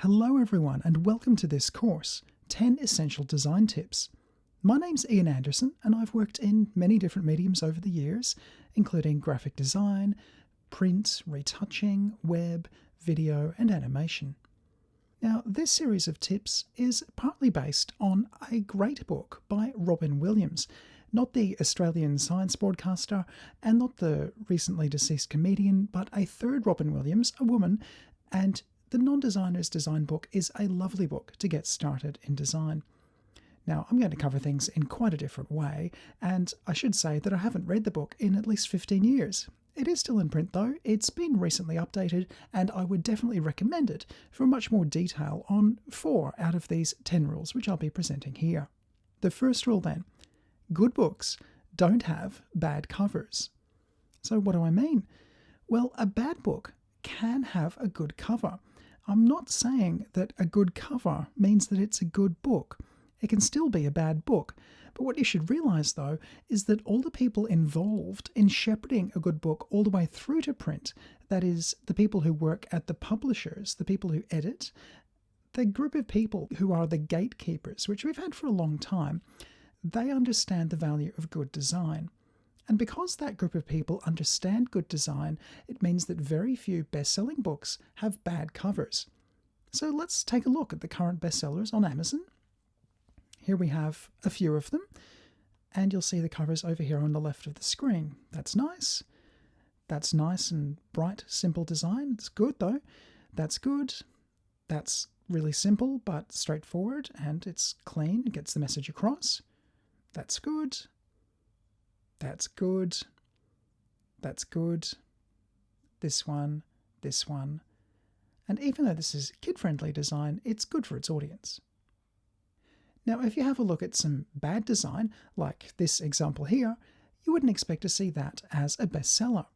Hello everyone and welcome to this course, 10 Essential Design Tips. My name's Iain Anderson and I've worked in many different mediums over the years, including graphic design, print, retouching, web, video and animation. Now this series of tips is partly based on a great book by Robin Williams, not the Australian science broadcaster and not the recently deceased comedian, but a third Robin Williams, a woman, and the Non-Designer's Design book is a lovely book to get started in design. Now, I'm going to cover things in quite a different way, and I should say that I haven't read the book in at least 15 years. It is still in print though, it's been recently updated, and I would definitely recommend it for much more detail on 4 out of these 10 rules which I'll be presenting here. The first rule then, good books don't have bad covers. So what do I mean? Well, a bad book can have a good cover. I'm not saying that a good cover means that it's a good book. It can still be a bad book. But what you should realise though is that all the people involved in shepherding a good book all the way through to print, that is, the people who work at the publishers, the people who edit, the group of people who are the gatekeepers, which we've had for a long time, they understand the value of good design. And because that group of people understand good design, it means that very few best-selling books have bad covers. So let's take a look at the current bestsellers on Amazon. Here we have a few of them, and you'll see the covers over here on the left of the screen. That's nice. That's nice and bright, simple design. It's good though. That's good. That's really simple but straightforward, and it's clean. It gets the message across. That's good. That's good. That's good. This one. And even though this is kid-friendly design, it's good for its audience. Now, if you have a look at some bad design, like this example here, you wouldn't expect to see that as a bestseller.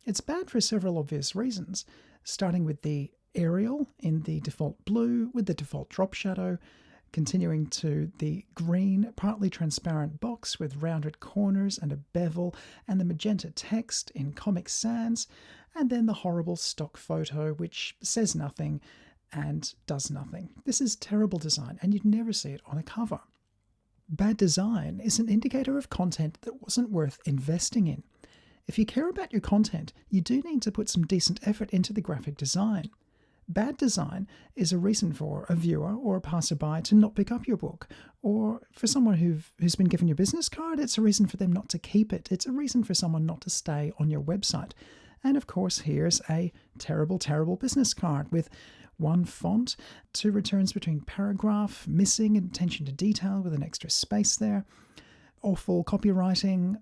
It's bad for several obvious reasons, starting with the Arial in the default blue with the default drop shadow, continuing to the green, partly transparent box with rounded corners and a bevel, and the magenta text in Comic Sans, and then the horrible stock photo which says nothing and does nothing. This is terrible design, and you'd never see it on a cover. Bad design is an indicator of content that wasn't worth investing in. If you care about your content, you do need to put some decent effort into the graphic design. Bad design is a reason for a viewer or a passerby to not pick up your book, or for someone who's been given your business card, it's a reason for them not to keep it. It's a reason for someone not to stay on your website. And of course, here's a terrible, terrible business card with one font, 2 returns between paragraph, missing attention to detail with an extra space there, awful copywriting,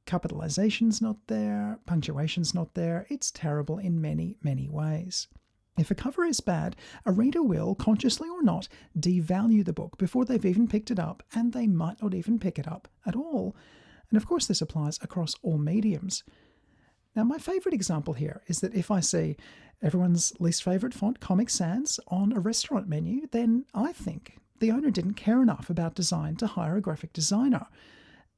capitalization's not there, punctuation's not there. It's terrible in many, many ways. If a cover is bad, a reader will, consciously or not, devalue the book before they've even picked it up, and they might not even pick it up at all. And of course this applies across all mediums. Now my favourite example here is that if I see everyone's least favourite font, Comic Sans, on a restaurant menu, then I think the owner didn't care enough about design to hire a graphic designer.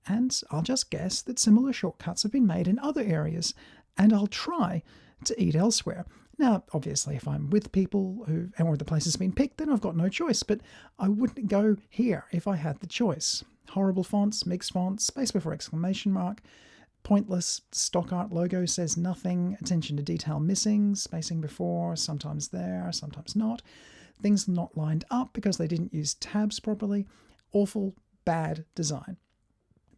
And I'll just guess that similar shortcuts have been made in other areas, and I'll try to eat elsewhere. Now, obviously, if I'm with people or the place has been picked, then I've got no choice, but I wouldn't go here if I had the choice. Horrible fonts, mixed fonts, space before exclamation mark, pointless stock art logo says nothing, attention to detail missing, spacing before, sometimes there, sometimes not, things not lined up because they didn't use tabs properly, awful, bad design.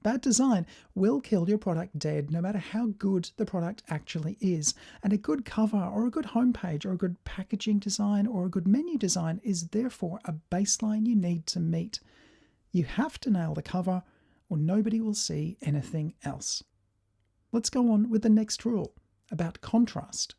Bad design will kill your product dead no matter how good the product actually is. And a good cover or a good homepage or a good packaging design or a good menu design is therefore a baseline you need to meet. You have to nail the cover or nobody will see anything else. Let's go on with the next rule about contrast.